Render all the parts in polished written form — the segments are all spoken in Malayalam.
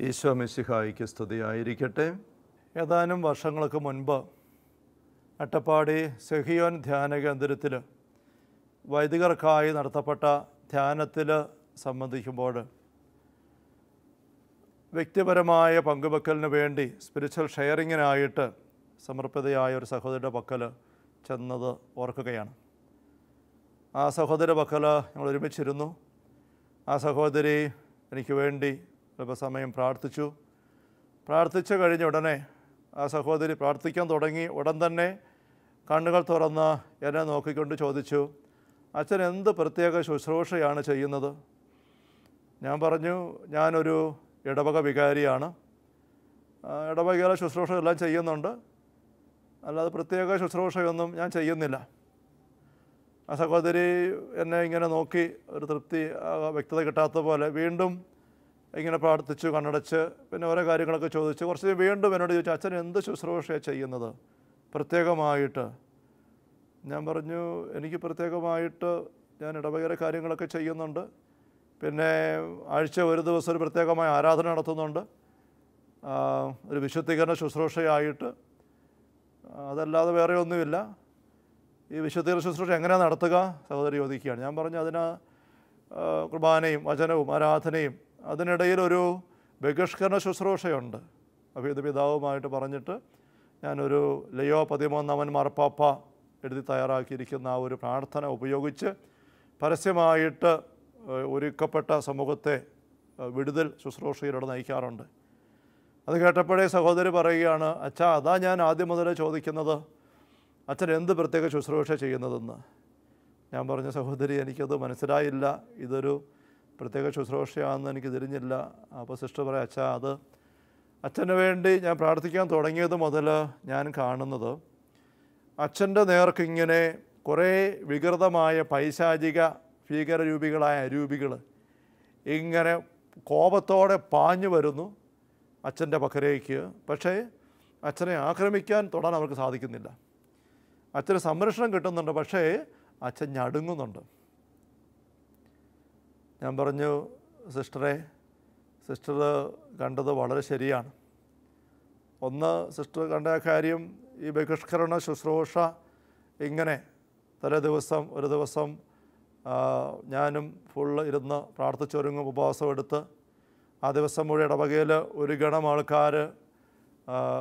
ഈശോ മിശിഹായിക്ക് സ്തുതിയായിരിക്കട്ടെ. ഏതാനും വർഷങ്ങൾക്ക് മുൻപ് അട്ടപ്പാടി സെഹിയോൻ ധ്യാന കേന്ദ്രത്തിൽ വൈദികർക്കായി നടത്തപ്പെട്ട ധ്യാനത്തിൽ സംബന്ധിക്കുമ്പോൾ വ്യക്തിപരമായ പങ്കുവെക്കലിന് വേണ്ടി സ്പിരിച്വൽ ഷെയറിങ്ങിനായിട്ട് സമർപ്പിതയായ ഒരു സഹോദരിയുടെ പക്കൽ ചെന്നത് ഓർക്കുകയാണ്. ആ സഹോദരിയുടെ പക്കൽ ഞങ്ങൾ ഒരുമിച്ചിരുന്നു. ആ സഹോദരി എനിക്ക് വേണ്ടി അല്പസമയം പ്രാർത്ഥിച്ചു കഴിഞ്ഞ ഉടനെ ആ സഹോദരി പ്രാർത്ഥിക്കാൻ തുടങ്ങി. ഉടൻ തന്നെ കണ്ണുകൾ തുറന്ന് എന്നെ നോക്കിക്കൊണ്ട് ചോദിച്ചു, അച്ഛൻ എന്ത് പ്രത്യേക ശുശ്രൂഷയാണ് ചെയ്യുന്നത്? ഞാൻ പറഞ്ഞു, ഞാനൊരു ഇടവക വികാരിയാണ്. ഇടവകയിലെ ശുശ്രൂഷയെല്ലാം ചെയ്യുന്നുണ്ട്, അല്ലാതെ പ്രത്യേക ശുശ്രൂഷയൊന്നും ഞാൻ ചെയ്യുന്നില്ല. ആ സഹോദരി എന്നെ ഇങ്ങനെ നോക്കി ഒരു തൃപ്തി വ്യക്തത കിട്ടാത്ത പോലെ വീണ്ടും ഇങ്ങനെ പ്രാർത്ഥിച്ചു, കണ്ണടച്ച്, പിന്നെ ഓരോ കാര്യങ്ങളൊക്കെ ചോദിച്ചു. കുറച്ച് വീണ്ടും എന്നോട് ചോദിച്ചു, അച്ഛൻ എന്ത് ശുശ്രൂഷയാണ് ചെയ്യുന്നത് പ്രത്യേകമായിട്ട്? ഞാൻ പറഞ്ഞു, എനിക്ക് പ്രത്യേകമായിട്ട് ഞാൻ ഇടവകയിലെ കാര്യങ്ങളൊക്കെ ചെയ്യുന്നുണ്ട്, പിന്നെ ആഴ്ച ഒരു ദിവസം ഒരു പ്രത്യേകമായ ആരാധന നടത്തുന്നുണ്ട്, ഒരു വിശുദ്ധീകരണ ശുശ്രൂഷയായിട്ട്. അതല്ലാതെ വേറെ ഒന്നുമില്ല. ഈ വിശുദ്ധീകരണ ശുശ്രൂഷ എങ്ങനെയാണ് നടത്തുക? സഹോദരി ചോദിക്കുകയാണ്. ഞാൻ പറഞ്ഞു, അതിന് കുർബാനയും വചനവും ആരാധനയും അതിനിടയിലൊരു ബഹിഷ്കരണ ശുശ്രൂഷയുണ്ട്. അഭിയുദ്ധ പിതാവുമായിട്ട് പറഞ്ഞിട്ട് ഞാനൊരു ലയോ 13 മാർപ്പാപ്പ എഴുതി തയ്യാറാക്കിയിരിക്കുന്ന ആ ഒരു പ്രാർത്ഥന ഉപയോഗിച്ച് പരസ്യമായിട്ട് ഒരുക്കപ്പെട്ട സമൂഹത്തെ വിടുതൽ ശുശ്രൂഷയിലൂടെ നയിക്കാറുണ്ട്. അത് കേട്ടപ്പോഴേ സഹോദരി പറയുകയാണ്, അച്ഛാ, അതാ ഞാൻ ആദ്യം മുതലേ ചോദിക്കുന്നത്, അച്ഛൻ എന്ത് പ്രത്യേക ശുശ്രൂഷ ചെയ്യുന്നതെന്ന്. ഞാൻ പറഞ്ഞു, സഹോദരി, എനിക്കത് മനസ്സിലായില്ല, ഇതൊരു പ്രത്യേക ശുശ്രൂഷയാണെന്ന് എനിക്ക് തിരിഞ്ഞില്ല. അപ്പോൾ സിസ്റ്റർ പറയാം, അച്ഛാ, അത് അച്ഛന് വേണ്ടി ഞാൻ പ്രാർത്ഥിക്കാൻ തുടങ്ങിയത് മുതൽ ഞാൻ കാണുന്നത് അച്ഛൻ്റെ നേർക്കിങ്ങനെ കുറേ വികൃതമായ പൈശാചിക ഭീകരരൂപികളായ അരൂപികൾ ഇങ്ങനെ കോപത്തോടെ പാഞ്ഞു വരുന്നു അച്ഛൻ്റെ പക്കലേക്ക്. പക്ഷേ അച്ഛനെ ആക്രമിക്കാൻ തൊടാൻ അവർക്ക് സാധിക്കുന്നില്ല. അച്ഛന് സംരക്ഷണം കിട്ടുന്നുണ്ട്, പക്ഷേ അച്ഛൻ ഞടുങ്ങുന്നുണ്ട്. ഞാൻ പറഞ്ഞു, സിസ്റ്റർ കണ്ടത് വളരെ ശരിയാണ്. ഒന്ന്, സിസ്റ്റർ കണ്ട കാര്യം, ഈ ബഹിഷ്കരണ ശുശ്രൂഷ ഇങ്ങനെ ഒരു ദിവസം ഞാനും ഫുള്ള് ഇരുന്ന് പ്രാർത്ഥിച്ചൊരുങ്ങും, ഉപവാസം എടുത്ത് ആ ദിവസം മുഴുവൻ ഇടവകയിൽ ഒരു ഗണം ആൾക്കാർ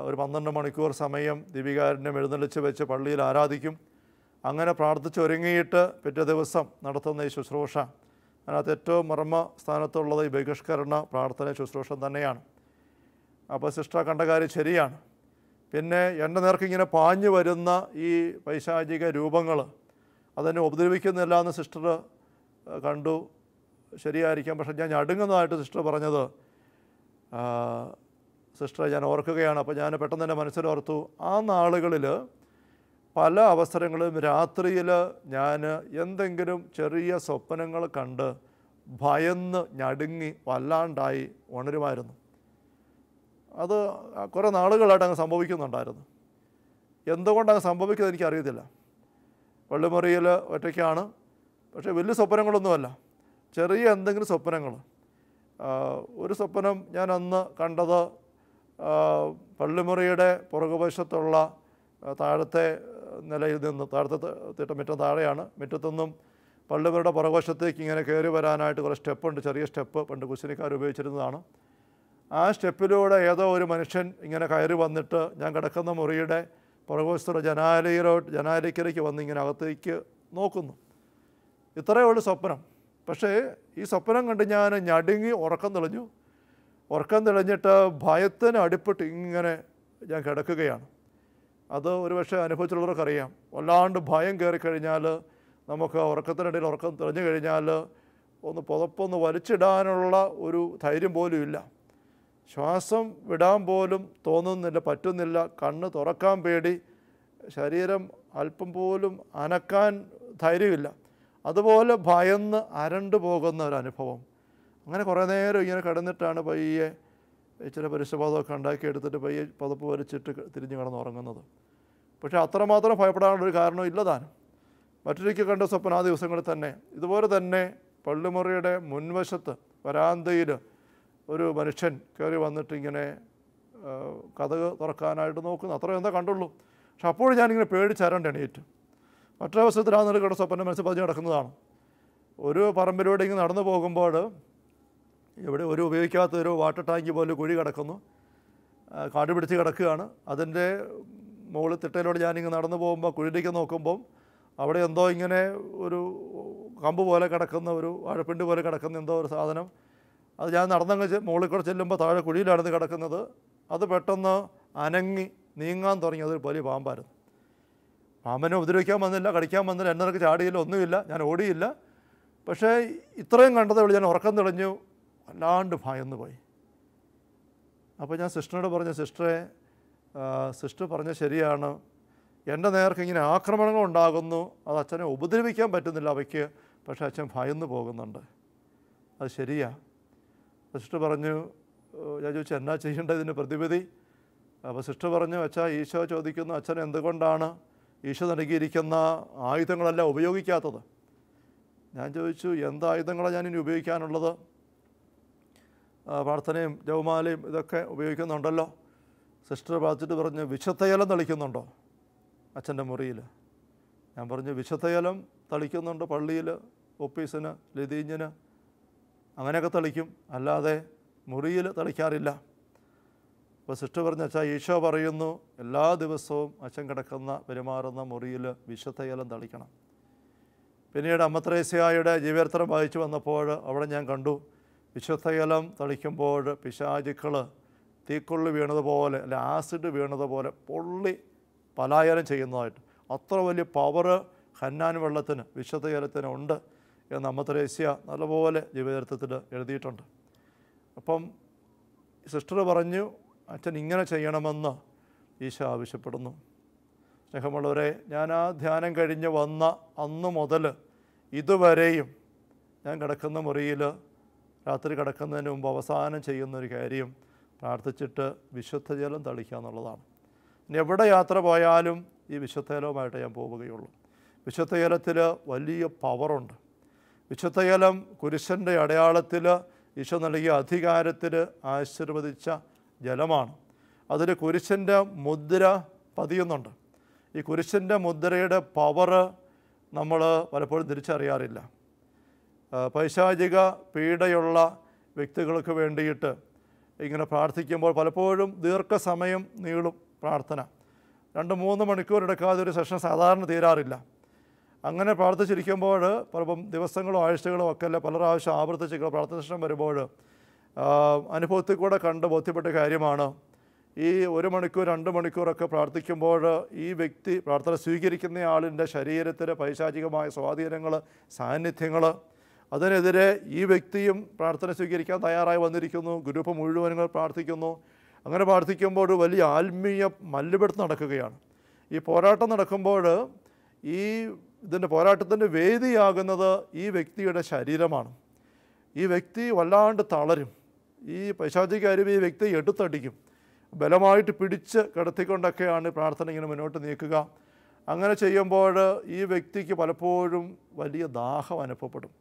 ഒരു 12 മണിക്കൂർ സമയം ദീപികാരുണ്യം എഴുന്നള്ളിച്ച് വെച്ച് പള്ളിയിൽ ആരാധിക്കും. അങ്ങനെ പ്രാർത്ഥിച്ചൊരുങ്ങിയിട്ട് പിറ്റേ ദിവസം നടത്തുന്ന ഈ ശുശ്രൂഷ, അതിനകത്ത് ഏറ്റവും മർമ്മ സ്ഥാനത്തുള്ളത് ഈ ബഹിഷ്കരണ പ്രാർത്ഥന ശുശ്രൂഷ തന്നെയാണ്. അപ്പോൾ സിസ്റ്റർ കണ്ട കാര്യം ശരിയാണ്. പിന്നെ എൻ്റെ നേർക്ക് ഇങ്ങനെ പാഞ്ഞു വരുന്ന ഈ പൈശാചിക രൂപങ്ങൾ അതെന്നെ ഉപദ്രവിക്കുന്നില്ല എന്ന് സിസ്റ്റർ കണ്ടു. ശരിയായിരിക്കാം. പക്ഷേ ഞാൻ ഞടുങ്ങുന്നതായിട്ട് സിസ്റ്റർ പറഞ്ഞത്, സിസ്റ്ററെ ഞാൻ ഓർക്കുകയാണ്. അപ്പോൾ ഞാൻ പെട്ടെന്ന് തന്നെ മനസ്സിലോർത്തു, ആ നാളുകളിൽ പല അവസരങ്ങളിലും രാത്രിയിൽ ഞാൻ എന്തെങ്കിലും ചെറിയ സ്വപ്നങ്ങൾ കണ്ട് ഭയന്ന് ഞടുങ്ങി വല്ലാണ്ടായി ഉണരുമായിരുന്നു. അത് കുറേ നാളുകളായിട്ട് അങ്ങ് സംഭവിക്കുന്നുണ്ടായിരുന്നു. എന്തുകൊണ്ടങ്ങ് സംഭവിക്കുന്നത് എനിക്കറിയത്തില്ല. പള്ളിമുറിയിൽ ഒറ്റയ്ക്കാണ്, പക്ഷേ വലിയ സ്വപ്നങ്ങളൊന്നുമല്ല, ചെറിയ എന്തെങ്കിലും സ്വപ്നങ്ങൾ. ഒരു സ്വപ്നം ഞാൻ അന്ന് കണ്ടത്, പള്ളിമുറിയുടെ പുറകുവശത്തുള്ള താഴത്തെ നിലയിൽ നിന്ന്, താഴത്തെ മുറ്റം താഴെയാണ്, മുറ്റത്തുനിന്നും പള്ളിമുറിയുടെ പുറകുവശത്തേക്ക് ഇങ്ങനെ കയറി വരാനായിട്ട് കുറേ സ്റ്റെപ്പുണ്ട്, ചെറിയ സ്റ്റെപ്പ്, പണ്ട് കുശിനിക്കാർ ഉപയോഗിച്ചിരുന്നതാണ്. ആ സ്റ്റെപ്പിലൂടെ ഏതോ ഒരു മനുഷ്യൻ ഇങ്ങനെ കയറി വന്നിട്ട് ഞാൻ കിടക്കുന്ന മുറിയുടെ പുറകുവശത്തുള്ള ജനാലയ്ക്കലേക്ക് വന്ന് ഇങ്ങനെ അകത്തേക്ക് നോക്കുന്നു. ഇത്രയേ ഉള്ളൂ സ്വപ്നം. പക്ഷേ ഈ സ്വപ്നം കണ്ട് ഞാൻ ഞടുങ്ങി ഉറക്കം തെളിഞ്ഞിട്ട് ഭയത്തിന് അടിപ്പെട്ട് ഇങ്ങനെ ഞാൻ കിടക്കുകയാണ്. അത് ഒരുപക്ഷെ അനുഭവിച്ചുള്ളവർക്കറിയാം. വല്ലാണ്ട് ഭയം കയറിക്കഴിഞ്ഞാൽ, നമുക്ക് ഉറക്കത്തിനിടയിൽ ഉറക്കം തെളിഞ്ഞു കഴിഞ്ഞാൽ പുതപ്പൊന്ന് വലിച്ചിടാനുള്ള ഒരു ധൈര്യം പോലും ഇല്ല. ശ്വാസം വിടാൻ പോലും തോന്നുന്നില്ല, പറ്റുന്നില്ല. കണ്ണ് തുറക്കാൻ പേടി, ശരീരം അല്പം പോലും അനക്കാൻ ധൈര്യമില്ല. അതുപോലെ ഭയന്ന് അരണ്ടു പോകുന്ന ഒരനുഭവം. അങ്ങനെ കുറേ നേരം ഇങ്ങനെ കിടന്നിട്ടാണ് പയ്യെ ഇച്ചിരി പരിശുബോധമൊക്കെ ഉണ്ടാക്കിയെടുത്തിട്ട് പയ്യെ പുതപ്പ് വലിച്ചിട്ട് തിരിഞ്ഞ് കിടന്നുറങ്ങുന്നത്. പക്ഷേ അത്രമാത്രം ഭയപ്പെടാനുള്ളൊരു കാരണം ഇല്ലതാനും. മറ്റൊരിക്കൽ കണ്ട സ്വപ്നം ആ ദിവസങ്ങളിൽ തന്നെ ഇതുപോലെ തന്നെ പള്ളിമുറിയുടെ മുൻവശത്ത് വരാന്തയിൽ ഒരു മനുഷ്യൻ കയറി വന്നിട്ട് ഇങ്ങനെ കതക് തുറക്കാനായിട്ട് നോക്കുന്നു. അത്രയും എന്താ കണ്ടുള്ളൂ. പക്ഷെ അപ്പോഴും ഞാനിങ്ങനെ പേടിച്ചരണ്ട് എണീറ്റ്. മറ്റൊരവസരത്തിൽ ആ നിലയുടെ സ്വപ്നം മനസ്സിൽ പതിഞ്ഞ് കിടക്കുന്നതാണ്. ഒരു പറമ്പിലൂടെ ഇങ്ങനെ നടന്നു പോകുമ്പോൾ ഇവിടെ ഒരു ഉപയോഗിക്കാത്ത ഒരു വാട്ടർ ടാങ്ക് പോലെ കുഴി കിടക്കുന്നു, കാട് പിടിച്ച് കിടക്കുകയാണ്. അതിൻ്റെ മുകളിൽ തിട്ടയിലൂടെ ഞാനിങ്ങനെ നടന്നു പോകുമ്പോൾ കുഴിയിലേക്ക് നോക്കുമ്പം അവിടെ എന്തോ ഇങ്ങനെ ഒരു കമ്പ് പോലെ കിടക്കുന്ന, ഒരു വാഴപ്പിണ്ടി പോലെ കിടക്കുന്ന എന്തോ ഒരു സാധനം. അത് ഞാൻ നടന്നങ്ങ് മുകളിൽ കൂടെ ചെല്ലുമ്പോൾ താഴെ കുഴിയിലാണെന്ന് കിടക്കുന്നത്. അത് പെട്ടെന്ന് അനങ്ങി നീങ്ങാൻ തുടങ്ങി. അതൊരു വലിയ പാമ്പായിരുന്നു. പാമ്പിനെ ഉപദ്രവിക്കാൻ വന്നില്ല, കടിക്കാൻ വന്നില്ല, എന്നൊക്കെ ചാടിയില്ല, ഒന്നുമില്ല, ഞാൻ ഓടിയില്ല. പക്ഷേ ഇത്രയും കണ്ടതേ ഉള്ളൂ. ഞാൻ ഉറക്കം തെളിഞ്ഞു, വല്ലാണ്ട് ഭയന്ന് പോയി. അപ്പോൾ ഞാൻ സിസ്റ്ററിനോട് പറഞ്ഞു, സിസ്റ്റർ പറഞ്ഞ ശരിയാണ്, എൻ്റെ നേർക്ക് ഇങ്ങനെ ആക്രമണങ്ങൾ ഉണ്ടാകുന്നു, അത് അച്ഛനെ ഉപദ്രവിക്കാൻ പറ്റുന്നില്ല അവയ്ക്ക്, പക്ഷേ അച്ഛൻ ഭയന്ന് പോകുന്നുണ്ട്. അത് ശരിയാ. സിസ്റ്റർ പറഞ്ഞു, ഞാൻ ചോദിച്ചു എന്നാ ചെയ്യേണ്ടത് ഇതിന് പ്രതിവിധി? അപ്പോൾ സിസ്റ്റർ പറഞ്ഞു, അച്ഛാ ഈശോ ചോദിക്കുന്നു, അച്ഛൻ എന്തുകൊണ്ടാണ് ഈശോ നൽകിയിരിക്കുന്ന ആയുധങ്ങളെല്ലാം ഉപയോഗിക്കാത്തത്? ഞാൻ ചോദിച്ചു, എന്ത് ആയുധങ്ങളാണ് ഞാനിനി ഉപയോഗിക്കാനുള്ളത്? പ്രാർത്ഥനയും ജപമാലയും ഇതൊക്കെ ഉപയോഗിക്കുന്നുണ്ടല്ലോ. സിസ്റ്റർ പ്രാർത്ഥിച്ചിട്ട് പറഞ്ഞു, വിശുദ്ധജലം തളിക്കുന്നുണ്ടോ അച്ഛൻ്റെ മുറിയിൽ? ഞാൻ പറഞ്ഞു, വിശുദ്ധജലം തളിക്കുന്നുണ്ട്, പള്ളിയിൽ, ഓഫീസിന്, ലതീഞ്ഞിന് അങ്ങനെയൊക്കെ തളിക്കും, അല്ലാതെ മുറിയിൽ തളിക്കാറില്ല. അപ്പോൾ സിസ്റ്റർ പറഞ്ഞു, അച്ഛാ ഈശോ പറയുന്നു എല്ലാ ദിവസവും അച്ഛൻ കിടക്കുന്ന പെരുമാറുന്ന മുറിയിൽ വിശുദ്ധജലം തളിക്കണം. പിന്നീട് അമ്മ ത്രേസ്യായുടെ ജീവചരിത്രം വായിച്ചു വന്നപ്പോൾ അവിടെ ഞാൻ കണ്ടു, വിശുദ്ധജലം തളിക്കുമ്പോൾ പിശാചുക്കൾ തീക്കൊള്ളി വീണതുപോലെ, അല്ല ആസിഡ് വീണതുപോലെ പൊള്ളി പലായനം ചെയ്യുന്നതായിട്ട്. അത്ര വലിയ പവർ ഹന്നാൻ വെള്ളത്തിന്, വിശുദ്ധജലത്തിന് ഉണ്ട് എന്ന് അമ്മ ത്രേസ്യ നല്ലപോലെ ജീവചരിത്രത്തിൽ എഴുതിയിട്ടുണ്ട്. അപ്പം സിസ്റ്റർ പറഞ്ഞു, അച്ഛൻ ഇങ്ങനെ ചെയ്യണമെന്ന് ഈശോ ആവശ്യപ്പെടുന്നു. സ്നേഹമുള്ളവരെ, ഞാൻ ആ ധ്യാനം കഴിഞ്ഞ് വന്ന അന്ന് മുതൽ ഇതുവരെയും ഞാൻ കിടക്കുന്ന മുറിയിൽ രാത്രി കിടക്കുന്നതിന് മുമ്പ് അവസാനം ചെയ്യുന്നൊരു കാര്യം പ്രാർത്ഥിച്ചിട്ട് വിശുദ്ധജലം തളിക്കുക എന്നുള്ളതാണ്. ഇനി എവിടെ യാത്ര പോയാലും ഈ വിശുദ്ധജലവുമായിട്ട് ഞാൻ പോവുകയുള്ളൂ. വിശുദ്ധജലത്തിൽ വലിയ പവറുണ്ട്. വിശുദ്ധജലം കുരിശൻ്റെ അടയാളത്തിൽ ഈശോ നൽകിയ അധികാരത്തിൽ ആശീർവദിച്ച ജലമാണ്. അതിൽ കുരിശൻ്റെ മുദ്ര പതിയുന്നുണ്ട്. ഈ കുരിശൻ്റെ മുദ്രയുടെ പവർ നമ്മൾ പലപ്പോഴും തിരിച്ചറിയാറില്ല. പൈശാചിക പീഡയുള്ള വ്യക്തികൾക്ക് വേണ്ടിയിട്ട് ഇങ്ങനെ പ്രാർത്ഥിക്കുമ്പോൾ പലപ്പോഴും ദീർഘസമയം നീളും പ്രാർത്ഥന. 2-3 മണിക്കൂർ എടുക്കാതെ ഒരു സെഷൻ സാധാരണ തീരാറില്ല. അങ്ങനെ പ്രാർത്ഥിച്ചിരിക്കുമ്പോൾ പലപ്പം ദിവസങ്ങളോ ആഴ്ചകളോ ഒക്കെ അല്ല, പല പ്രാവശ്യം ആവർത്തിച്ച് പ്രാർത്ഥന സെഷൻ വരുമ്പോൾ അനുഭവത്തിൽ കൂടെ കണ്ട് ബോധ്യപ്പെട്ട കാര്യമാണ്, ഈ 1 മണിക്കൂർ 2 മണിക്കൂറൊക്കെ പ്രാർത്ഥിക്കുമ്പോൾ ഈ വ്യക്തി പ്രാർത്ഥന സ്വീകരിക്കുന്ന ആളിൻ്റെ ശരീരത്തിൽ പൈശാചികമായ സ്വാധീനങ്ങൾ, സാന്നിധ്യങ്ങൾ, അതിനെതിരെ ഈ വ്യക്തിയും പ്രാർത്ഥന സ്വീകരിക്കാൻ തയ്യാറായി വന്നിരിക്കുന്നു. ഗ്രൂപ്പ് മുഴുവനുകൾ പ്രാർത്ഥിക്കുന്നു. അങ്ങനെ പ്രാർത്ഥിക്കുമ്പോൾ ഒരു വലിയ ആത്മീയ മല്ലുപിടുത്തം നടക്കുകയാണ്. ഈ പോരാട്ടം നടക്കുമ്പോൾ ഇതിൻ്റെ പോരാട്ടത്തിൻ്റെ വേദിയാകുന്നത് ഈ വ്യക്തിയുടെ ശരീരമാണ്. ഈ വ്യക്തി വല്ലാണ്ട് തളരും. ഈ പൈശാചിക അരുവി ഈ വ്യക്തി എടുത്തടിക്കും. ബലമായിട്ട് പിടിച്ച് കിടത്തിക്കൊണ്ടൊക്കെയാണ് പ്രാർത്ഥന ഇങ്ങനെ മുന്നോട്ട് നീക്കുക. അങ്ങനെ ചെയ്യുമ്പോൾ ഈ വ്യക്തിക്ക് പലപ്പോഴും വലിയ ദാഹം അനുഭവപ്പെടും.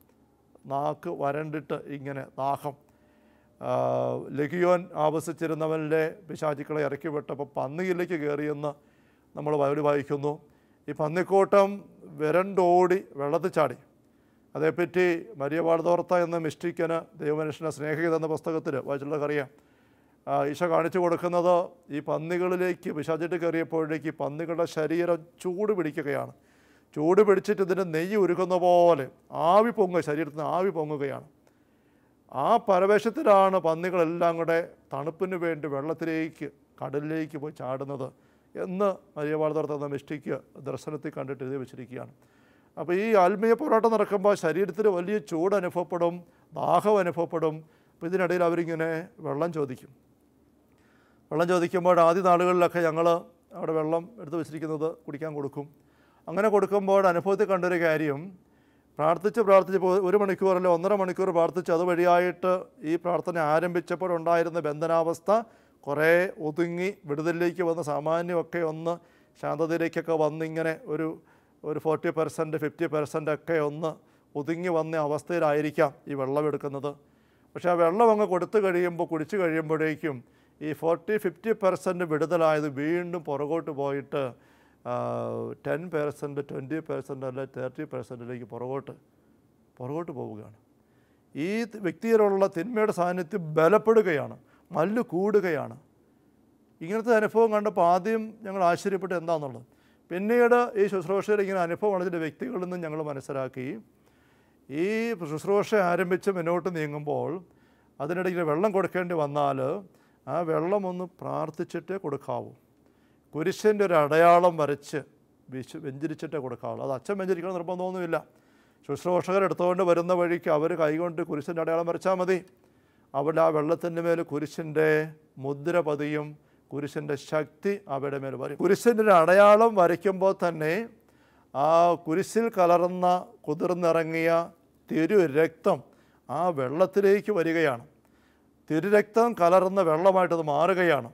നാക്ക് വരണ്ടിട്ട് ഇങ്ങനെ ദാഹം. ലഗിയോൻ ആവസിച്ചിരുന്നവൻ്റെ പിശാചുക്കളെ ഇറക്കി വിട്ടപ്പോൾ പന്നിയിലേക്ക് കയറിയെന്ന് നമ്മൾ ബൈബിളിൽ വായിക്കുന്നു. ഈ പന്നിക്കൂട്ടം വരണ്ടോടി വെള്ളത്തിൽ ചാടി. അതേപ്പറ്റി മരിയ വാൾദോർത്ത എന്ന മിസ്റ്റിക്കന് ദൈവമനുഷ്യനെ സ്നേഹിത എന്ന പുസ്തകത്തിൽ വായിച്ചുള്ളവർക്കറിയാം. ഈശോ കാണിച്ചു കൊടുക്കുന്നത് ഈ പന്നികളിലേക്ക് പിശാചിട്ട് കയറിയപ്പോഴേക്ക് ഈ പന്നികളുടെ ശരീരം ചൂട് പിടിക്കുകയാണ്. ചൂട് പിടിച്ചിട്ട് ഇതിൻ്റെ നെയ്യ് ഉരുക്കുന്ന പോലെ ആവി പൊങ്ങുക, ശരീരത്തിൽ നിന്ന് ആവി പൊങ്ങുകയാണ്. ആ പരവേശത്തിലാണ് പന്നികളെല്ലാം കൂടെ തണുപ്പിന് വേണ്ടി വെള്ളത്തിലേക്ക്, കടലിലേക്ക് പോയി ചാടുന്നത് എന്ന് മരിയ വാൾദോർത്ത എന്ന മിസ്റ്റിക്ക് ദർശനത്തിൽ കണ്ടിട്ട് എഴുതി വെച്ചിരിക്കുകയാണ്. അപ്പോൾ ഈ ആത്മീയ പോരാട്ടം നടക്കുമ്പോൾ ശരീരത്തിൽ വലിയ ചൂട് അനുഭവപ്പെടും, ദാഹം അനുഭവപ്പെടും. അപ്പോൾ ഇതിനിടയിൽ അവരിങ്ങനെ വെള്ളം ചോദിക്കുമ്പോൾ ആദ്യ നാളുകളിലൊക്കെ ഞങ്ങൾ അവിടെ വെള്ളം എടുത്ത് വെച്ചിരിക്കുന്നത് കുടിക്കാൻ കൊടുക്കും. അങ്ങനെ കൊടുക്കുമ്പോൾ അനുഭവത്തിൽ കണ്ടൊരു കാര്യം, പ്രാർത്ഥിച്ച് 1 മണിക്കൂറല്ല 1.5 മണിക്കൂർ പ്രാർത്ഥിച്ച് അതുവഴിയായിട്ട് ഈ പ്രാർത്ഥന ആരംഭിച്ചപ്പോഴുണ്ടായിരുന്ന ബന്ധനാവസ്ഥ കുറേ ഒതുങ്ങി വിടുതലിലേക്ക് വന്ന് സാമാന്യമൊക്കെ ഒന്ന് ശാന്തതയിലേക്കൊക്കെ വന്നിങ്ങനെ ഒരു 40% 50% ഒക്കെ ഒന്ന് ഒതുങ്ങി വന്ന അവസ്ഥയിലായിരിക്കാം ഈ വെള്ളമെടുക്കുന്നത്. പക്ഷേ ആ വെള്ളം അങ്ങ് കൊടുത്തു കഴിയുമ്പോൾ, കുടിച്ചു കഴിയുമ്പോഴേക്കും ഈ 40-50% വിടുതലായത് വീണ്ടും പുറകോട്ട് പോയിട്ട് 10%, 20% അല്ല 30%ലേക്ക് പുറകോട്ട് പോവുകയാണ്. ഈ വ്യക്തിയിലുള്ള തിന്മയുടെ സാന്നിധ്യം ബലപ്പെടുകയാണ്, മല്ല് കൂടുകയാണ്. ഇങ്ങനത്തെ അനുഭവം കണ്ടപ്പോൾ ആദ്യം ഞങ്ങൾ ആശ്ചര്യപ്പെട്ട് എന്താണെന്നുള്ളത്. പിന്നീട് ഈ ശുശ്രൂഷയിൽ ഇങ്ങനെ അനുഭവം ഉള്ളതിൻ്റെ വ്യക്തികളിൽ നിന്നും ഞങ്ങൾ മനസ്സിലാക്കി, ഈ ശുശ്രൂഷ ആരംഭിച്ച് മുന്നോട്ട് നീങ്ങുമ്പോൾ അതിനിടയിൽ വെള്ളം കൊടുക്കേണ്ടി വന്നാൽ ആ വെള്ളം ഒന്ന് പ്രാർത്ഥിച്ചിട്ടേ കൊടുക്കാവൂ. കുരിശിൻ്റെ ഒരു അടയാളം വരച്ച് വെഞ്ചരിച്ചിട്ടേ കൊടുക്കാവുള്ളൂ. അത് അച്ഛൻ വെഞ്ചരിക്കണം നിർബന്ധമൊന്നുമില്ല. ശുശ്രൂഷകരെടുത്തുകൊണ്ട് വരുന്ന വഴിക്ക് അവർ കൈകൊണ്ട് കുരിശിൻ്റെ അടയാളം വരച്ചാൽ മതി. അവിടെ ആ വെള്ളത്തിൻ്റെ മേൽ കുരിശിൻ്റെ മുദ്ര പതിയും, കുരിശിൻ്റെ ശക്തി അവയുടെ മേൽ വരും. കുരിശിൻ്റെ ഒരു അടയാളം വരയ്ക്കുമ്പോൾ തന്നെ ആ കുരിശിൽ കലർന്ന കുതിർന്നിറങ്ങിയ തിരുരക്തം ആ വെള്ളത്തിലേക്ക് വരികയാണ്. തിരുരക്തം കലർന്ന വെള്ളമായിട്ടത് മാറുകയാണ്.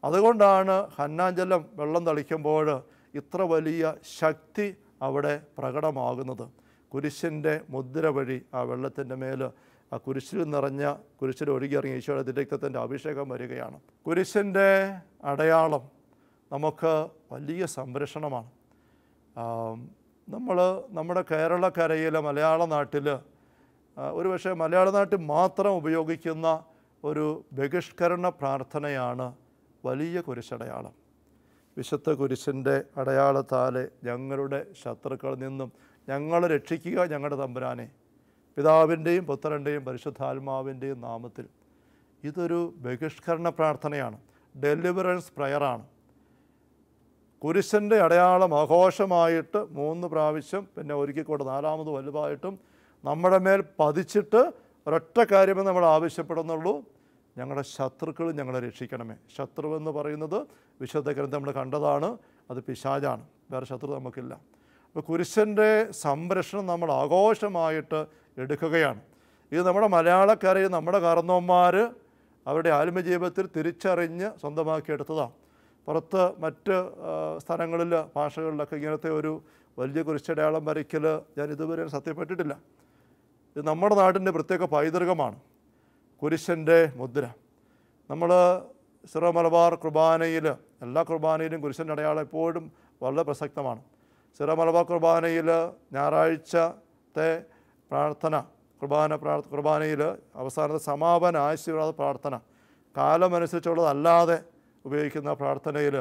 അതുകൊണ്ടാണ് ഹന്നാഞ്ചലം വെള്ളം തളിക്കുമ്പോൾ ഇത്ര വലിയ ശക്തി അവിടെ പ്രകടമാകുന്നത്. കുരിശിൻ്റെ മുദ്ര വഴി ആ വെള്ളത്തിൻ്റെ മേൽ ആ കുരിശിൽ നിറഞ്ഞ, കുരിശിൽ ഒഴുകിയിറങ്ങിയ ഈശോയുടെ തിരുരക്തത്തിൻ്റെ അഭിഷേകം വരികയാണ്. കുരിശിൻ്റെ അടയാളം നമുക്ക് വലിയ സംരക്ഷണമാണ്. നമ്മുടെ കേരളക്കരയിൽ, മലയാള നാട്ടിൽ, ഒരുപക്ഷെ മലയാള നാട്ടിൽ മാത്രം ഉപയോഗിക്കുന്ന ഒരു ബഹിഷ്കരണ പ്രാർത്ഥനയാണ് വലിയ കുരിശടയാളം. വിശുദ്ധ കുരിശിൻ്റെ അടയാളത്താലെ ഞങ്ങളുടെ ശത്രുക്കളിൽ നിന്നും ഞങ്ങളെ രക്ഷിക്കുക ഞങ്ങളുടെ തമ്പുരാനെ, പിതാവിൻ്റെയും പുത്രൻ്റെയും പരിശുദ്ധാത്മാവിൻ്റെയും നാമത്തിൽ. ഇതൊരു ബഹിഷ്കരണ പ്രാർത്ഥനയാണ്, ഡെലിവറൻസ് പ്രയറാണ്. കുരിശിൻ്റെ അടയാളം ആഘോഷമായിട്ട് 3 പ്രാവശ്യം, പിന്നെ ഒരിക്കൽ നാലാമത് വലുതായിട്ടും നമ്മുടെ മേൽ പതിച്ചിട്ട് ഒരൊറ്റ കാര്യമേ നമ്മൾ ആവശ്യപ്പെടുന്നുള്ളൂ, ഞങ്ങളുടെ ശത്രുക്കൾ ഞങ്ങളെ രക്ഷിക്കണമേ. ശത്രുവെന്ന് പറയുന്നത് വിശുദ്ധ ഗ്രന്ഥം നമ്മൾ കണ്ടതാണ്, അത് പിശാചാണ്, വേറെ ശത്രു നമുക്കില്ല. അപ്പോൾ കുരിശിൻ്റെ സംരക്ഷണം നമ്മൾ ആഘോഷമായിട്ട് എടുക്കുകയാണ്. ഇത് നമ്മുടെ മലയാളക്കരയിൽ നമ്മുടെ കാരണവന്മാർ അവരുടെ ആത്മജീവിതത്തിൽ തിരിച്ചറിഞ്ഞ് സ്വന്തമാക്കിയെടുത്തതാണ്. പുറത്ത് മറ്റ് സ്ഥലങ്ങളിൽ, ഭാഷകളിലൊക്കെ ഇങ്ങനത്തെ ഒരു വലിയ കുരിശടയാളം വരയ്ക്കൽ ഞാൻ ഇതുവരെ സത്യപ്പെട്ടിട്ടില്ല. ഇത് നമ്മുടെ നാടിൻ്റെ പ്രത്യേക പൈതൃകമാണ്, കുരിശിൻ്റെ മുദ്ര. നമ്മൾ സിറോ മലബാർ കുർബാനയിൽ, എല്ലാ കുർബാനയിലും കുരിശിൻ്റെ അടയാളം എപ്പോഴും വളരെ പ്രസക്തമാണ്. സിറോ മലബാർ കുർബാനയിൽ ഞായറാഴ്ചത്തെ പ്രാർത്ഥന, കുർബാനയിൽ അവസാനത്തെ സമാപന ആശീർവാദ പ്രാർത്ഥന, കാലമനുസരിച്ചുള്ളതല്ലാതെ ഉപയോഗിക്കുന്ന പ്രാർത്ഥനയിൽ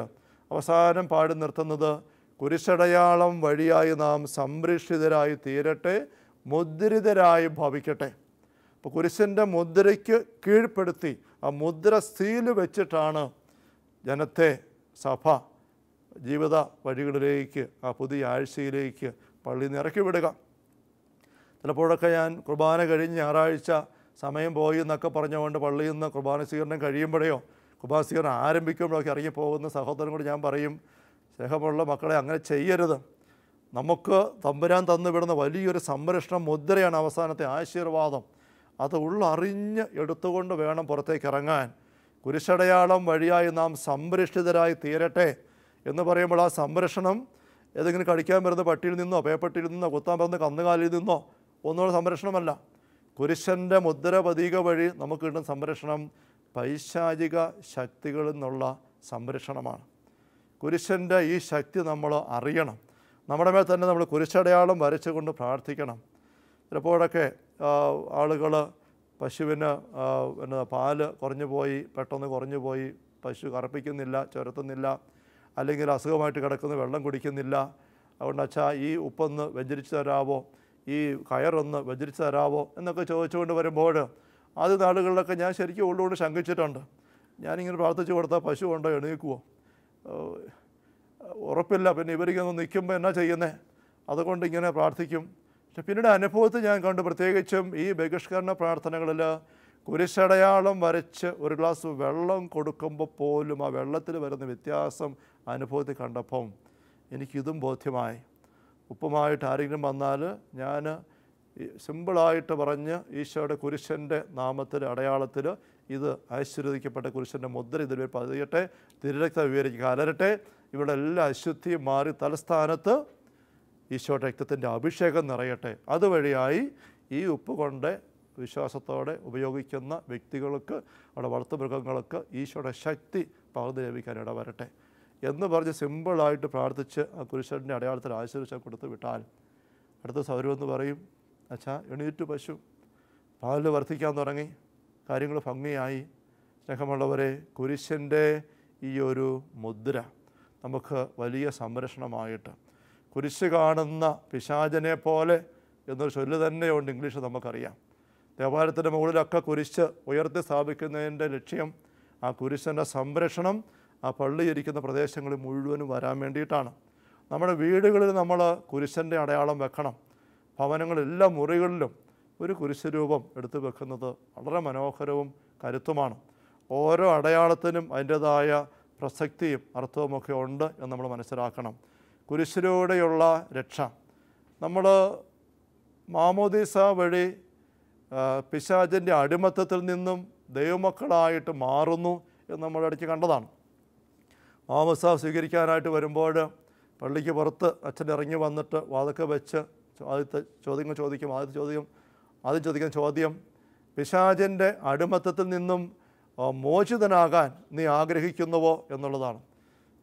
അവസാനം പാടി നിർത്തുന്നത് കുരിശടയാളം വഴിയായി നാം സംരക്ഷിതരായി തീരട്ടെ, മുദ്രിതരായി ഭവിക്കട്ടെ. അപ്പോൾ കുരിശിൻ്റെ മുദ്രയ്ക്ക് കീഴ്പ്പെടുത്തി ആ മുദ്ര സീല് വെച്ചിട്ടാണ് ജനത്തെ സഭ ജീവിത വഴികളിലേക്ക്, ആ പുതിയ ആഴ്ചയിലേക്ക് പള്ളിയിൽ നിന്ന് ഇറക്കി വിടുക. ചിലപ്പോഴൊക്കെ ഞാൻ കുർബാന കഴിഞ്ഞ് ഞായറാഴ്ച സമയം പോയി എന്നൊക്കെ പറഞ്ഞുകൊണ്ട് പള്ളിയിൽ നിന്ന് കുർബാന സ്വീകരണം കഴിയുമ്പോഴോ കുർബാന സ്വീകരണം ആരംഭിക്കുമ്പോഴൊക്കെ ഇറങ്ങിപ്പോകുന്ന സഹോദരനോട് ഞാൻ പറയും, സ്നേഹമുള്ള മക്കളെ, അങ്ങനെ ചെയ്യരുത്. നമുക്ക് തമ്പുരാൻ തന്നുവിടുന്ന വലിയൊരു സംരക്ഷണ മുദ്രയാണ് അവസാനത്തെ ആശീർവാദം. അത് ഉള്ളറിഞ്ഞ് എടുത്തുകൊണ്ട് വേണം പുറത്തേക്ക് ഇറങ്ങാൻ. കുരിശടയാളം വഴിയായി നാം സംരക്ഷിതരായി തീരട്ടെ എന്ന് പറയുമ്പോൾ ആ സംരക്ഷണം ഏതെങ്കിലും കടിക്കാൻ വരുന്ന പട്ടിയിൽ നിന്നോ, പേപ്പട്ടിയിൽ നിന്നോ, കുത്താൻ പറയുന്ന കന്നുകാലിൽ നിന്നോ ഒന്നുകൂടെ സംരക്ഷണമല്ല. കുരിശൻ്റെ മുദ്ര പ്രതീക വഴി നമുക്ക് കിട്ടുന്ന സംരക്ഷണം പൈശാചിക ശക്തികളിൽ നിന്നുള്ള സംരക്ഷണമാണ്. കുരിശൻ്റെ ഈ ശക്തി നമ്മൾ അറിയണം. നമ്മുടെ മേൽ തന്നെ നമ്മൾ കുരിശടയാളം വരച്ചുകൊണ്ട് പ്രാർത്ഥിക്കണം. ചിലപ്പോഴൊക്കെ ആളുകൾ പശുവിന് പാല് പെട്ടെന്ന് കുറഞ്ഞു പോയി, പശു കറപ്പിക്കുന്നില്ല, ചുരത്തുന്നില്ല, അല്ലെങ്കിൽ അസുഖമായിട്ട് കിടക്കുന്ന വെള്ളം കുടിക്കുന്നില്ല, അതുകൊണ്ട് അച്ഛാ ഈ ഉപ്പൊന്ന് വ്യഞ്ചരിച്ച് തരാവോ, ഈ കയറൊന്ന് വ്യഞ്ചരിച്ച് തരാവോ എന്നൊക്കെ ചോദിച്ചുകൊണ്ട് വരുമ്പോൾ ആദ്യ നാളുകളിലൊക്കെ ഞാൻ ശരിക്കും ഉള്ളുകൊണ്ട് ശങ്കിച്ചിട്ടുണ്ട്. ഞാനിങ്ങനെ പ്രാർത്ഥിച്ചു കൊടുത്താൽ പശു കൊണ്ടോ എണീക്കുമോ, ഉറപ്പില്ല. പിന്നെ ഇവരിങ്ങനെ നിൽക്കുമ്പോൾ എന്നാ ചെയ്യുന്നത്, അതുകൊണ്ട് ഇങ്ങനെ പ്രാർത്ഥിക്കും. പക്ഷെ പിന്നീട് അനുഭവത്തിൽ ഞാൻ കണ്ടു, പ്രത്യേകിച്ചും ഈ ബഹിഷ്കരണ പ്രാർത്ഥനകളിൽ കുരിശടയാളം വരച്ച് ഒരു ഗ്ലാസ് വെള്ളം കൊടുക്കുമ്പോൾ പോലും ആ വെള്ളത്തിൽ വരുന്ന വ്യത്യാസം അനുഭവത്തിൽ കണ്ടപ്പം എനിക്കിതും ബോധ്യമായി. ഉപ്പുമായിട്ട് ആരെങ്കിലും വന്നാൽ ഞാൻ സിമ്പിളായിട്ട് പറഞ്ഞ് ഈശോയുടെ കുരിശൻ്റെ നാമത്തിൽ, അടയാളത്തിൽ ഇത് ആശീർവദിക്കപ്പെട്ട കുരിശൻ്റെ മുദ്ര ഇതിൽ പതിയട്ടെ, തിരുരക്തം വിവരിക്കുക കലരട്ടെ, ഇവിടെ എല്ലാ അശുദ്ധിയും മാറി തലസ്ഥാനത്ത് ഈശോയുടെ രക്തത്തിൻ്റെ അഭിഷേകം നിറയട്ടെ. അതുവഴിയായി ഈ ഉപ്പ് കൊണ്ട് വിശ്വാസത്തോടെ ഉപയോഗിക്കുന്ന വ്യക്തികൾക്ക്, അവിടെ വളർത്തുമൃഗങ്ങൾക്ക് ഈശോയുടെ ശക്തി പകർന്നു ലഭിക്കാൻ ഇടവരട്ടെ എന്ന് പറഞ്ഞ് സിമ്പിളായിട്ട് പ്രാർത്ഥിച്ച് ആ കുരിശൻ്റെ അടയാളത്തിൽ ആശീർവദിച്ച് കൊടുത്ത് വിട്ടാൽ അടുത്ത സൗരവെന്ന് പറയും, അച്ഛാ എണീറ്റു പശു, പാല് വർദ്ധിക്കാൻ തുടങ്ങി, കാര്യങ്ങൾ ഭംഗിയായി. സ്നേഹമുള്ളവരെ, കുരിശൻ്റെ ഈ ഒരു മുദ്ര നമുക്ക് വലിയ സംരക്ഷണമായിട്ട്, കുരിശ് കാണുന്ന പിശാചനെ പോലെ എന്നൊരു ചൊല്ല് തന്നെയുണ്ട് ഇംഗ്ലീഷ് നമുക്കറിയാം. ദേവാലയത്തിൻ്റെ മുകളിലൊക്കെ കുരിശ് ഉയർത്തി സ്ഥാപിക്കുന്നതിൻ്റെ ലക്ഷ്യം ആ കുരിശൻ്റെ സംരക്ഷണം ആ പള്ളി ഇരിക്കുന്ന പ്രദേശങ്ങളിൽ മുഴുവനും വരാൻ വേണ്ടിയിട്ടാണ്. നമ്മുടെ വീടുകളിൽ നമ്മൾ കുരിശൻ്റെ അടയാളം വെക്കണം. ഭവനങ്ങളെല്ലാ മുറികളിലും ഒരു കുരിശ് രൂപം എടുത്തു വെക്കുന്നത് വളരെ മനോഹരവും കരുത്തുമാണ്. ഓരോ അടയാളത്തിനും അതിൻ്റേതായ പ്രസക്തിയും അർത്ഥവുമൊക്കെ ഉണ്ട് എന്ന് നമ്മൾ മനസ്സിലാക്കണം. കുരിശിലൂടെയുള്ള രക്ഷ, നമ്മൾ മാമോദീസ വഴി പിശാചിൻ്റെ അടിമത്തത്തിൽ നിന്നും ദൈവമക്കളായിട്ട് മാറുന്നു എന്ന് നമ്മൾ ഇടയ്ക്ക് കണ്ടതാണ്. മാമോദീസ സ്വീകരിക്കാനായിട്ട് വരുമ്പോൾ പള്ളിക്ക് പുറത്ത് അച്ഛൻ ഇറങ്ങി വന്നിട്ട് വാതൊക്കെ വെച്ച് ആദ്യം ചോദിക്കുന്ന ചോദ്യം പിശാചിൻ്റെ അടിമത്തത്തിൽ നിന്നും മോചിതനാകാൻ നീ ആഗ്രഹിക്കുന്നുവോ എന്നുള്ളതാണ്.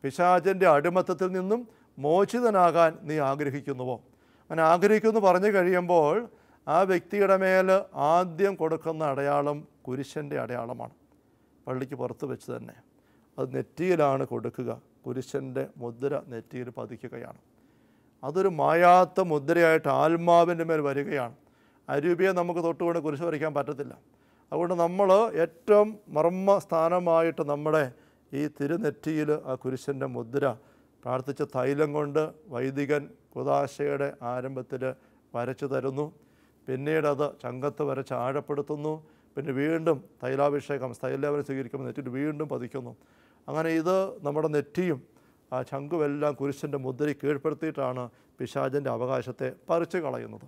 പിശാചിൻ്റെ അടിമത്തത്തിൽ നിന്നും മോചിതനാകാൻ നീ ആഗ്രഹിക്കുന്നുവോ? അങ്ങനെ ആഗ്രഹിക്കുമെന്ന് പറഞ്ഞു കഴിയുമ്പോൾ ആ വ്യക്തിയുടെ മേൽ ആദ്യം കൊടുക്കുന്ന അടയാളം കുരിശൻ്റെ അടയാളമാണ്. പള്ളിക്ക് പുറത്ത് വെച്ച് തന്നെ അത് നെറ്റിയിലാണ് കൊടുക്കുക. കുരിശൻ്റെ മുദ്ര നെറ്റിയിൽ പതിക്കുകയാണ്. അതൊരു മായാത്ത മുദ്രയായിട്ട് ആത്മാവിൻ്റെ മേൽ വരികയാണ്. അരൂപിയെ നമുക്ക് തൊട്ടുകൊണ്ട് കുരിശ് വരയ്ക്കാൻ പറ്റത്തില്ല. അതുകൊണ്ട് നമ്മൾ ഏറ്റവും മർമ്മ സ്ഥാനമായിട്ട് നമ്മുടെ ഈ തിരുനെറ്റിയിൽ ആ കുരിശൻ്റെ മുദ്ര പ്രാർത്ഥിച്ച തൈലം കൊണ്ട് വൈദികൻ കുദാശയുടെ ആരംഭത്തിൽ വരച്ചു തരുന്നു. പിന്നീട് അത് ചങ്കത്ത് വരച്ച് ആഴപ്പെടുത്തുന്നു. പിന്നെ വീണ്ടും തൈലാഭിഷേകം തൈലാവനം സ്വീകരിക്കുമ്പോൾ നെറ്റിയിൽ വീണ്ടും പതിക്കുന്നു. അങ്ങനെ ഇത് നമ്മുടെ നെറ്റിയും ആ ചങ്കുമെല്ലാം കുരിശൻ്റെ മുദ്രയിൽ കീഴ്പ്പെടുത്തിയിട്ടാണ് പിശാചിൻ്റെ അവകാശത്തെ പറിച്ചു കളയുന്നത്.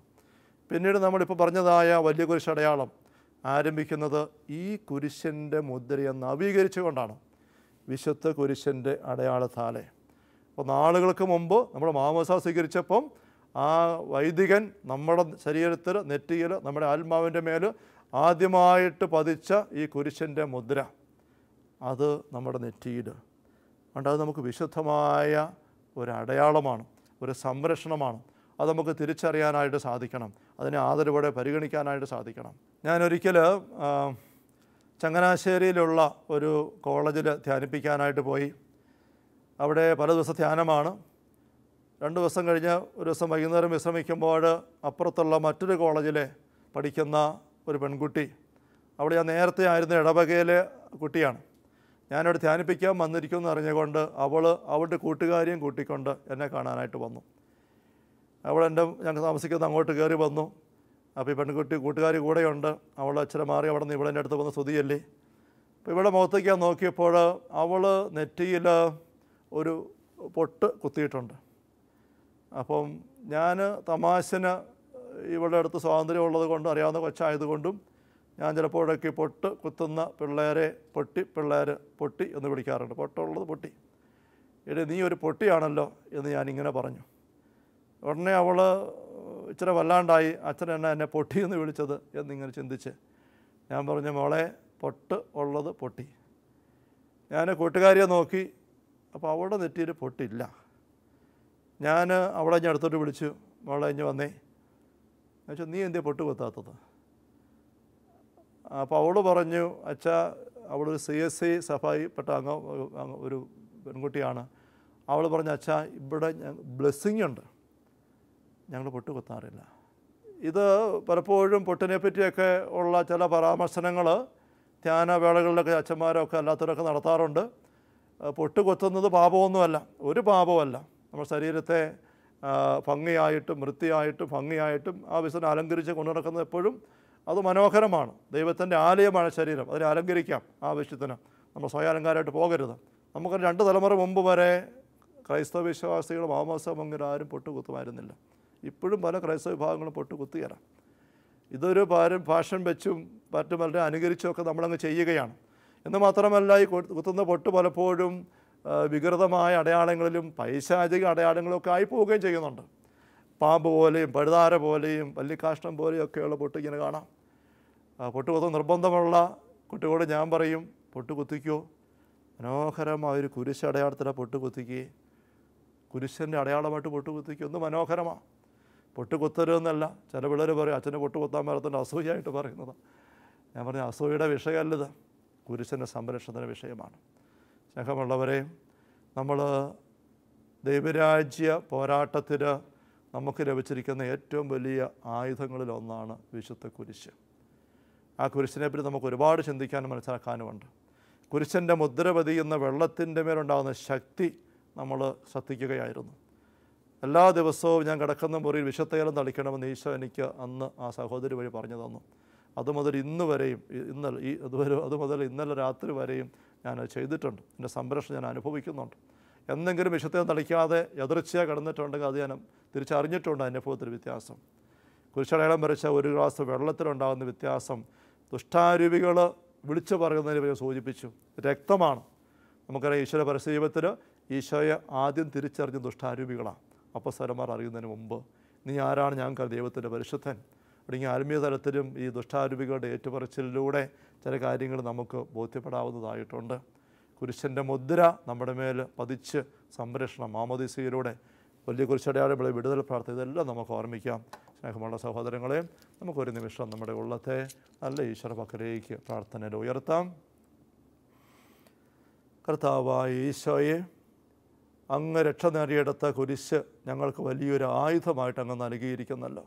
പിന്നീട് നമ്മളിപ്പോൾ പറഞ്ഞതായ വലിയ കുരിശടയാളം ആരംഭിക്കുന്നത് ഈ കുരിശൻ്റെ മുദ്രയെ നവീകരിച്ചുകൊണ്ടാണ്, വിശുദ്ധ കുരിശൻ്റെ അടയാളത്താലെ. അപ്പോൾ നാളുകൾക്ക് മുമ്പ് നമ്മൾ മാമോദീസ സ്വീകരിച്ചപ്പം ആ വൈദികൻ നമ്മുടെ ശരീരത്തിൽ നെറ്റിയിൽ നമ്മുടെ ആത്മാവിൻ്റെ മേൽ ആദ്യമായിട്ട് പതിച്ച ഈ കുരിശൻ്റെ മുദ്ര അത് നമ്മുടെ നെറ്റിയിൽ ഉണ്ട്. അത് നമുക്ക് വിശുദ്ധമായ ഒരു അടയാളമാണ്, ഒരു സംരക്ഷണമാണ്. അത് നമുക്ക് തിരിച്ചറിയാനായിട്ട് സാധിക്കണം, അതിനെ ആദരവോടെ പരിഗണിക്കാനായിട്ട് സാധിക്കണം. ഞാനൊരിക്കൽ ചങ്ങനാശ്ശേരിയിലുള്ള ഒരു കോളേജിൽ ധ്യാനിപ്പിക്കാനായിട്ട് പോയി. അവിടെ പല ദിവസം ധ്യാനമാണ്. 2 ദിവസം കഴിഞ്ഞ് ഒരു ദിവസം വൈകുന്നേരം വിശ്രമിക്കുമ്പോൾ അപ്പുറത്തുള്ള മറ്റൊരു കോളേജിൽ പഠിക്കുന്ന ഒരു പെൺകുട്ടി, അവിടെ ഞാൻ നേരത്തെ ആയിരുന്ന ഇടവകയിലെ കുട്ടിയാണ്. ഞാനവിടെ ധ്യാനിപ്പിക്കാൻ വന്നിരിക്കുമെന്ന് അറിഞ്ഞുകൊണ്ട് അവളുടെ കൂട്ടുകാരിയും കൂട്ടിക്കൊണ്ട് എന്നെ കാണാനായിട്ട് വന്നു. ഞങ്ങൾ താമസിക്കുന്ന അങ്ങോട്ട് കയറി വന്നു. അപ്പോൾ ഈ പെൺകുട്ടി കൂട്ടുകാരി കൂടെയുണ്ട്. അവൾ അച്ഛനെ മാറി അവിടെ നിന്ന് ഇവിടെ എൻ്റെ അടുത്ത് വന്ന് സ്തുതിയല്ലേ. അപ്പോൾ ഇവിടെ മുഖത്തേക്ക് നോക്കിയപ്പോൾ അവൾ നെറ്റിയിൽ ഒരു പൊട്ട് കുത്തിയിട്ടുണ്ട്. അപ്പം ഞാൻ തമാശന് ഇവളുടെ അടുത്ത് സ്വാതന്ത്ര്യമുള്ളത് കൊണ്ടും അറിയാവുന്ന കൊച്ചായതുകൊണ്ടും ഞാൻ ചിലപ്പോഴൊക്കെ പൊട്ട് കുത്തുന്ന പിള്ളേരെ പൊട്ടി എന്ന് വിളിക്കാറുണ്ട്. പൊട്ടുള്ളത് പൊട്ടി. എടേ നീ ഒരു പൊട്ടിയാണല്ലോ എന്ന് ഞാനിങ്ങനെ പറഞ്ഞു. ഉടനെ അവൾ ഇച്ചിരി വല്ലാണ്ടായി, അച്ഛൻ എന്നെ പൊട്ടി എന്ന് വിളിച്ചത് എന്നിങ്ങനെ ചിന്തിച്ച് ഞാൻ പറഞ്ഞു, മോളെ പൊട്ട് ഉള്ളത് പൊട്ടി. ഞാൻ കൂട്ടുകാരിയെ നോക്കി. അപ്പോൾ അവളുടെ നെറ്റിയിൽ പൊട്ടില്ല. ഞാൻ അവളെ ഞാൻ അടുത്തോട്ട് വിളിച്ചു, മോളെ ഇഞ്ഞ് വന്നേ. ഞാൻ ചോദിച്ചു, നീ എന്തേ പൊട്ട് കുത്താത്തത്? അപ്പോൾ അവൾ പറഞ്ഞു, അച്ഛാ അവളൊരു CSC സഭയിൽപ്പെട്ട ഒരു പെൺകുട്ടിയാണ്. അവൾ പറഞ്ഞു, അച്ഛാ ഇവിടെ ബ്ലെസ്സിങ് ഉണ്ട്, ഞങ്ങൾ പൊട്ട് കുത്താറില്ല. ഇത് പലപ്പോഴും പൊട്ടിനെ പറ്റിയൊക്കെ ഉള്ള ചില പരാമർശനങ്ങൾ ധ്യാനവേളകളിലൊക്കെ അച്ഛന്മാരൊക്കെ അല്ലാത്തവരൊക്കെ നടത്താറുണ്ട്. പൊട്ട് കുത്തുന്നത് പാപമൊന്നുമല്ല, ഒരു പാപമല്ല. നമ്മുടെ ശരീരത്തെ ഭംഗിയായിട്ടും വൃത്തിയായിട്ടും ഭംഗിയായിട്ടും ആവശ്യത്തിന് അലങ്കരിച്ച് കൊണ്ടു നടക്കുന്നത് എപ്പോഴും അത് മനോഹരമാണ്. ദൈവത്തിൻ്റെ ആലയമാണ് ശരീരം, അതിനെ അലങ്കരിക്കാം ആവശ്യത്തിന്. നമ്മൾ സ്വയാലങ്കാരമായിട്ട് പോകരുത്. നമുക്ക് 2 തലമുറ മുമ്പ് വരെ ക്രൈസ്തവ വിശ്വാസികൾ മാമോദീസ ആരും പൊട്ട് കുത്തുമായിരുന്നില്ല. ഇപ്പോഴും പല ക്രൈസ്തവ വിഭാഗങ്ങളും പൊട്ട് കുത്തുകയില്ല. ഇതൊരു ഫാഷൻ വെച്ചും മറ്റും വളരെ അനുകരിച്ചുമൊക്കെ നമ്മളങ്ങ് ചെയ്യുകയാണ്. എന്ന് മാത്രമല്ല, ഈ കുത്തുന്ന പൊട്ട് പലപ്പോഴും വികൃതമായ അടയാളങ്ങളിലും പൈശാചിക അടയാളങ്ങളൊക്കെ ആയി പോവുകയും ചെയ്യുന്നുണ്ട്. പാമ്പ് പോലെയും പഴുതാര പോലെയും പല്ലിക്കാഷ്ടം പോലെയൊക്കെയുള്ള പൊട്ട് ഇങ്ങനെ കാണാം. പൊട്ടുകുത്താൻ നിർബന്ധമുള്ള കുട്ടിയോട് ഞാൻ പറയും, പൊട്ട് കുത്തിക്കോ. മനോഹരമായൊരു കുരിശ് അടയാളത്തിലാണ് പൊട്ട് കുത്തിക്കുക. കുരിശിൻ്റെ അടയാളമായിട്ട് പൊട്ട് കുത്തിക്കുക. ഒന്ന് മനോഹരമാണ്. പൊട്ട് കുത്തരുതെന്നല്ല. ചില പിള്ളേർ പറയും അച്ഛന് പൊട്ട് കുത്താൻ പറ്റത്തില്ല, അസൂയായിട്ട് പറയുന്നത്. ഞാൻ പറഞ്ഞ അസൂയയുടെ വിഷയമല്ലത്, കുരിശിൻ്റെ സംരക്ഷണത്തിൻ്റെ വിഷയമാണ്. സ്നേഹമുള്ളവരെ, നമ്മൾ ദൈവരാജ്യ പോരാട്ടത്തിൽ നമുക്ക് ലഭിച്ചിരിക്കുന്ന ഏറ്റവും വലിയ ആയുധങ്ങളിലൊന്നാണ് വിശുദ്ധ കുരിശ്. ആ കുരിശിനെപ്പറ്റി നമുക്ക് ഒരുപാട് ചിന്തിക്കാനും മനസ്സിലാക്കാനുമുണ്ട്. കുരിശിൻ്റെ മുദ്ര പതിയുന്ന വെള്ളത്തിൻ്റെ മേലുണ്ടാകുന്ന ശക്തി നമ്മൾ ശ്രദ്ധിക്കുകയായിരുന്നു. എല്ലാ ദിവസവും ഞാൻ കിടക്കുന്ന മുറിയിൽ വിശുദ്ധജലം തളിക്കണമെന്ന് ഈശോ എനിക്ക് അന്ന് ആ സഹോദരി വഴി പറഞ്ഞു തന്നു. അതുമുതൽ ഇന്ന് വരെയും അതുമുതൽ ഇന്നലെ രാത്രി വരെയും ഞാൻ ചെയ്തിട്ടുണ്ട്. എൻ്റെ സംരക്ഷണം ഞാൻ അനുഭവിക്കുന്നുണ്ട്. എന്തെങ്കിലും വിശുദ്ധജലം തളിക്കാതെ എതിർച്ചയായി കിടന്നിട്ടുണ്ടെങ്കിൽ അത് ഞാൻ തിരിച്ചറിഞ്ഞിട്ടുണ്ട്. അനുഭവത്തിൽ വ്യത്യാസം. കുരിശടയാളം വരച്ച ഒരു ഗ്ലാസ് വെള്ളത്തിലുണ്ടാകുന്ന വ്യത്യാസം ദുഷ്ടാരൂപികൾ വിളിച്ചു പറയുന്നതിന് ഞാൻ സൂചിപ്പിച്ചു. രക്തമാണ്. നമുക്കറിയാം ഈശോയുടെ പരസ്യജീവിതത്തിൽ ഈശോയെ ആദ്യം തിരിച്ചറിഞ്ഞ ദുഷ്ടാരൂപികളാണ്. അപ്പസ്വരന്മാർ അറിയുന്നതിന് മുമ്പ് നീ ആരാണ്? ഞങ്ങൾക്ക് ദൈവത്തിൻ്റെ പരിശുദ്ധൻ. തുടങ്ങിയ ആത്മീയ തലത്തിലും ഈ ദുഷ്ടാരൂപികളുടെ ഏറ്റുപറച്ചിലൂടെ ചില കാര്യങ്ങൾ നമുക്ക് ബോധ്യപ്പെടാവുന്നതായിട്ടുണ്ട്. കുരിശിൻ്റെ മുദ്ര നമ്മുടെ മേൽ പതിച്ച് സംരക്ഷണം മാമോദീസയിലൂടെ വലിയ കുരിശടയാളങ്ങളെ വിടുതൽ പ്രാർത്ഥന ഇതെല്ലാം നമുക്ക് ഓർമ്മിക്കാം. സ്നേഹമുള്ള സഹോദരങ്ങളെ, നമുക്കൊരു നിമിഷം നമ്മുടെ ഉള്ളത്തെ നല്ല ഈശ്വര പക്കലേക്ക് പ്രാർത്ഥനയിൽ ഉയർത്താം. കർത്താവായ ഈശോയെ, അങ്ങ് രക്ഷ നേടിയെടുത്ത കുരിശ് ഞങ്ങൾക്ക് വലിയൊരു ആയുധമായിട്ട് അങ്ങ് നൽകിയിരിക്കുന്നല്ലോ.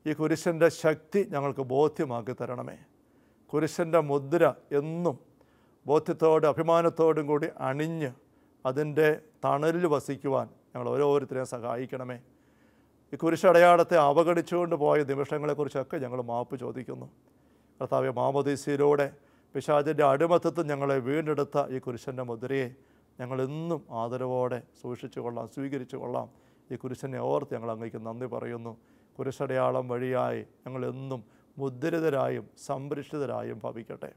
ഈ കുരിശിൻ്റെ ശക്തി ഞങ്ങൾക്ക് ബോധ്യമാക്കി തരണമേ. കുരിശിൻ്റെ മുദ്ര എന്നും ബോധ്യത്തോടും അഭിമാനത്തോടും കൂടി അണിഞ്ഞ് അതിൻ്റെ തണലിൽ വസിക്കുവാൻ ഞങ്ങൾ ഓരോരുത്തരെയും സഹായിക്കണമേ. ഈ കുരിശടയാളത്തെ അവഗണിച്ചുകൊണ്ട് പോയ നിമിഷങ്ങളെക്കുറിച്ചൊക്കെ ഞങ്ങൾ മാപ്പ് ചോദിക്കുന്നു. കർത്താവേ, മാമോദീസയിലൂടെ പിശാചിൻ്റെ അടിമത്തത്തിൽ ഞങ്ങളെ വീണ്ടെടുത്ത ഈ കുരിശിൻ്റെ മുദ്രയെ ഞങ്ങളെന്നും ആദരവോടെ സൂക്ഷിച്ചു കൊള്ളാം, സ്വീകരിച്ചു കൊള്ളാം. ഈ കുരിശിനെ ഓർത്ത് ഞങ്ങൾ അങ്ങേക്ക് നന്ദി പറയുന്നു. കുരിശടയാളം വഴിയായി ഞങ്ങളെന്നും മുദ്രിതരായും സംരക്ഷിതരായും ഭവിക്കട്ടെ.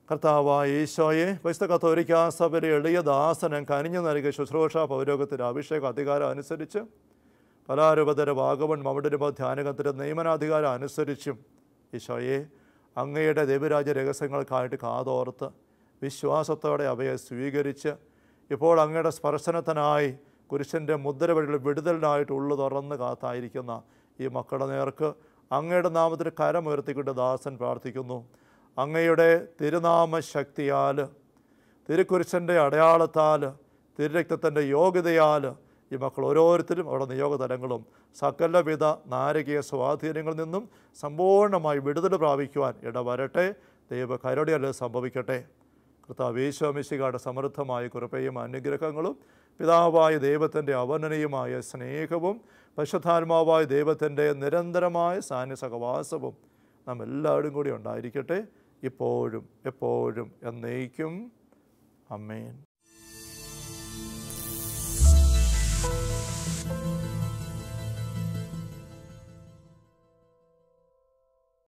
കർത്താവായ ഈശോയെ, പരിശുദ്ധ കത്തോലിക്കാ സഭയിലെ എളിയ ദാസനം കനിഞ്ഞു നൽകിയ ശുശ്രൂഷ പൗരോഗത്തിൻ്റെ അഭിഷേക അധികാരം അനുസരിച്ച് കലാരൂപതര വാഗമൺ മൗഢ്യരൂപ ധ്യാനകത്തിൻ്റെ നിയമനാധികാരം അനുസരിച്ചും ഈശോയെ, അങ്ങയുടെ ദൈവരാജ്യ രഹസ്യങ്ങൾക്കായിട്ട് കാതോർത്ത് വിശ്വാസത്തോടെ അവയെ സ്വീകരിച്ച് ഇപ്പോൾ അങ്ങയുടെ സ്പർശനത്തിനായി കുരിശിൻ്റെ മുദ്ര വഴിയുള്ള വിടുതലിനായിട്ട് ഉള്ളു തുറന്ന് കാത്തായിരിക്കുന്ന ഈ മക്കളുടെ നേർക്ക് അങ്ങയുടെ നാമത്തിൽ കരമുയർത്തിക്കൊണ്ട് ദാസൻ പ്രാർത്ഥിക്കുന്നു. അങ്ങയുടെ തിരുനാമ ശക്തിയാൽ, തിരുക്കുരിശൻ്റെ അടയാളത്താൽ, തിരുരക്തത്തിൻ്റെ യോഗ്യതയാൽ ഈ മക്കൾ ഓരോരുത്തരും അവരുടെ നിയോഗതലങ്ങളും സകലവിധ നാരകീയ സ്വാധീനങ്ങളിൽ നിന്നും സമ്പൂർണ്ണമായി വിടുതൽ പ്രാപിക്കുവാൻ ഇടവരട്ടെ. ദൈവ കരുണയാൽ സംഭവിക്കട്ടെ. കർത്താവ് യേശു മിശിഹായുടെ സമൃദ്ധമായ കൃപയും അനുഗ്രഹങ്ങളും പിതാവായ ദൈവത്തിൻ്റെ അവർണ്ണനീയമായ സ്നേഹവും പരിശുദ്ധാത്മാവായ ദൈവത്തിൻ്റെ നിരന്തരമായ സാന്നിധ്യസഹവാസവും നാം എല്ലാവരും കൂടി ഉണ്ടായിരിക്കട്ടെ, ഇപ്പോഴും എപ്പോഴും എന്നേക്കും. ആമേൻ.